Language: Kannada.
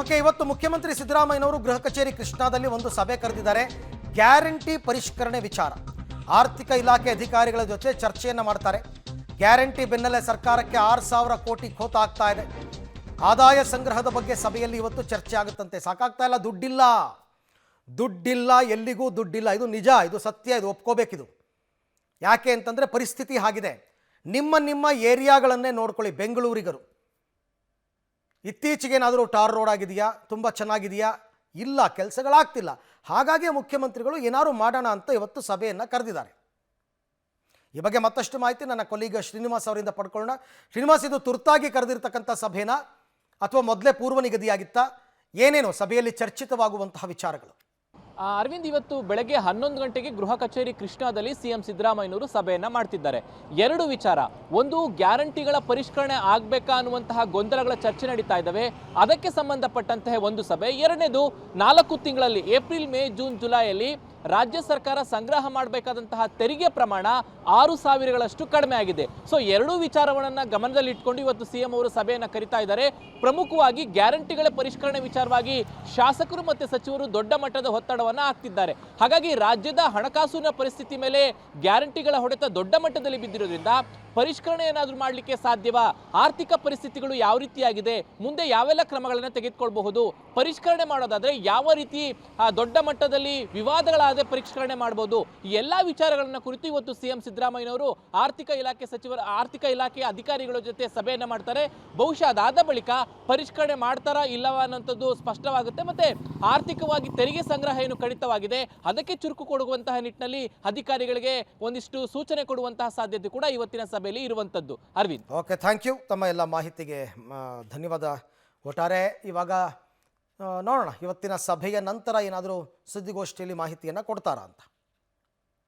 ಓಕೆ, ಇವತ್ತು ಮುಖ್ಯಮಂತ್ರಿ ಸಿದ್ದರಾಮಯ್ಯನವರು ಗೃಹ ಕಚೇರಿ ಕೃಷ್ಣಾದಲ್ಲಿ ಒಂದು ಸಭೆ ಕರೆದಿದ್ದಾರೆ. ಗ್ಯಾರಂಟಿ ಪರಿಷ್ಕರಣೆ ವಿಚಾರ ಆರ್ಥಿಕ ಇಲಾಖೆ ಅಧಿಕಾರಿಗಳ ಜೊತೆ ಚರ್ಚೆಯನ್ನು ಮಾಡ್ತಾರೆ. ಗ್ಯಾರಂಟಿ ಬೆನ್ನಲ್ಲೇ ಸರ್ಕಾರಕ್ಕೆ 6,000 ಕೋಟಿ ಖೋತ ಆಗ್ತಾ ಇದೆ. ಆದಾಯ ಸಂಗ್ರಹದ ಬಗ್ಗೆ ಸಭೆಯಲ್ಲಿ ಇವತ್ತು ಚರ್ಚೆ ಆಗುತ್ತಂತೆ. ಸಾಕಾಗ್ತಾ ಇಲ್ಲ, ದುಡ್ಡಿಲ್ಲ, ಎಲ್ಲಿಗೂ ದುಡ್ಡಿಲ್ಲ. ಇದು ನಿಜ, ಇದು ಸತ್ಯ, ಇದು ಒಪ್ಕೋಬೇಕಿದು. ಯಾಕೆ ಅಂತಂದರೆ ಪರಿಸ್ಥಿತಿ ಆಗಿದೆ. ನಿಮ್ಮ ಏರಿಯಾಗಳನ್ನೇ ನೋಡ್ಕೊಳ್ಳಿ. ಬೆಂಗಳೂರಿಗರು ಇತ್ತೀಚೆಗೇನಾದರೂ ಟಾರ್ ರೋಡ್ ಆಗಿದೆಯಾ, ತುಂಬ ಚೆನ್ನಾಗಿದೆಯಾ? ಇಲ್ಲ, ಕೆಲಸಗಳಾಗ್ತಿಲ್ಲ. ಹಾಗಾಗಿ ಮುಖ್ಯಮಂತ್ರಿಗಳು ಏನಾದ್ರು ಮಾಡೋಣ ಅಂತ ಇವತ್ತು ಸಭೆಯನ್ನು ಕರೆದಿದ್ದಾರೆ. ಈ ಬಗ್ಗೆ ಮತ್ತಷ್ಟು ಮಾಹಿತಿ ನನ್ನ ಕೊಲೀಗ ಶ್ರೀನಿವಾಸ್ ಅವರಿಂದ ಪಡ್ಕೊಳ್ಳೋಣ. ಶ್ರೀನಿವಾಸ್, ಇದು ತುರ್ತಾಗಿ ಕರೆದಿರ್ತಕ್ಕಂಥ ಸಭೆನಾ ಅಥವಾ ಮೊದಲೇ ಪೂರ್ವ ನಿಗದಿಯಾಗಿತ್ತಾ? ಏನೇನು ಸಭೆಯಲ್ಲಿ ಚರ್ಚಿತವಾಗುವಂತಹ ವಿಚಾರಗಳು? ಅರವಿಂದ್, ಇವತ್ತು ಬೆಳಗ್ಗೆ 11 ಗಂಟೆಗೆ ಗೃಹ ಕಚೇರಿ ಕೃಷ್ಣಾದಲ್ಲಿ ಸಿಎಂ ಸಿದ್ದರಾಮಯ್ಯನವರು ಸಭೆಯನ್ನ ಮಾಡ್ತಿದ್ದಾರೆ. ಎರಡು ವಿಚಾರ. ಒಂದು, ಗ್ಯಾರಂಟಿಗಳ ಪರಿಷ್ಕರಣೆ ಆಗಬೇಕಾ ಅನ್ನುವಂತಹ ಗೊಂದಲಗಳ ಚರ್ಚೆ ನಡೀತಾ ಇದ್ದಾವೆ, ಅದಕ್ಕೆ ಸಂಬಂಧಪಟ್ಟಂತಹ ಒಂದು ಸಭೆ. ಎರಡನೇದು, 4 ತಿಂಗಳಲ್ಲಿ ಏಪ್ರಿಲ್, ಮೇ, ಜೂನ್, ಜುಲೈಯಲ್ಲಿ ರಾಜ್ಯ ಸರ್ಕಾರ ಸಂಗ್ರಹ ಮಾಡಬೇಕಾದಂತಹ ತೆರಿಗೆ ಪ್ರಮಾಣ 6,000ಗಳಷ್ಟು ಕಡಿಮೆ ಆಗಿದೆ. ಸೊ ಎರಡೂ ವಿಚಾರವನ್ನ ಗಮನದಲ್ಲಿಟ್ಕೊಂಡು ಇವತ್ತು ಸಿಎಂ ಅವರು ಸಭೆಯನ್ನು ಕರೀತಾ ಇದ್ದಾರೆ. ಪ್ರಮುಖವಾಗಿ ಗ್ಯಾರಂಟಿಗಳ ಪರಿಷ್ಕರಣೆ ವಿಚಾರವಾಗಿ ಶಾಸಕರು ಮತ್ತು ಸಚಿವರು ದೊಡ್ಡ ಮಟ್ಟದ ಒತ್ತಡವನ್ನು ಹಾಕ್ತಿದ್ದಾರೆ. ಹಾಗಾಗಿ ರಾಜ್ಯದ ಹಣಕಾಸಿನ ಪರಿಸ್ಥಿತಿ ಮೇಲೆ ಗ್ಯಾರಂಟಿಗಳ ಹೊಡೆತ ದೊಡ್ಡ ಮಟ್ಟದಲ್ಲಿ ಬಿದ್ದಿರೋದ್ರಿಂದ ಪರಿಷ್ಕರಣೆ ಏನಾದರೂ ಮಾಡಲಿಕ್ಕೆ ಸಾಧ್ಯವಾ, ಆರ್ಥಿಕ ಪರಿಸ್ಥಿತಿಗಳು ಯಾವ ರೀತಿಯಾಗಿದೆ, ಮುಂದೆ ಯಾವೆಲ್ಲ ಕ್ರಮಗಳನ್ನು ತೆಗೆದುಕೊಳ್ಬಹುದು, ಪರಿಷ್ಕರಣೆ ಮಾಡೋದಾದ್ರೆ ಯಾವ ರೀತಿ ದೊಡ್ಡ ಮಟ್ಟದಲ್ಲಿ ವಿವಾದಗಳಾದ ಪರಿಷ್ಕರಣೆ ಮಾಡಬಹುದು, ಈ ಎಲ್ಲಾ ವಿಚಾರಗಳನ್ನ ಕುರಿತು ಇವತ್ತು ಸಿಎಂ ಸಿದ್ದರಾಮಯ್ಯನವರು ಆರ್ಥಿಕ ಇಲಾಖೆ ಅಧಿಕಾರಿಗಳ ಜೊತೆ ಸಭೆಯನ್ನ ಮಾಡ್ತಾರೆ. ಬಹುಶಃ ಅದಾದ ಬಳಿಕ ಪರಿಷ್ಕರಣೆ ಮಾಡ್ತಾರಾ ಇಲ್ಲವಾ ಅನ್ನೋಂಥದ್ದು ಸ್ಪಷ್ಟವಾಗುತ್ತೆ. ಮತ್ತೆ ಆರ್ಥಿಕವಾಗಿ ತೆರಿಗೆ ಸಂಗ್ರಹ ಏನು ಕಡಿತವಾಗಿದೆ ಅದಕ್ಕೆ ಚುರುಕು ಕೊಡುವಂತಹ ನಿಟ್ಟಿನಲ್ಲಿ ಅಧಿಕಾರಿಗಳಿಗೆ ಒಂದಿಷ್ಟು ಸೂಚನೆ ಕೊಡುವಂತಹ ಸಾಧ್ಯತೆ ಕೂಡ ಇವತ್ತಿನ ಸಭೆಯಲ್ಲಿ ಇರುವಂತದ್ದು. Arvind, okay, thank you. ತಮ್ಮ ಎಲ್ಲ ಮಾಹಿತಿಗೆ ಧನ್ಯವಾದ. ಒಟ್ಟಾರೆ ಇವಾಗ ನೋಡೋಣ ಇವತ್ತಿನ ಸಭೆಯ ನಂತರ ಏನಾದರೂ ಸುದ್ದಿಗೋಷ್ಠಿಯಲ್ಲಿ ಮಾಹಿತಿಯನ್ನು ಕೊಡ್ತಾರಾ ಅಂತ.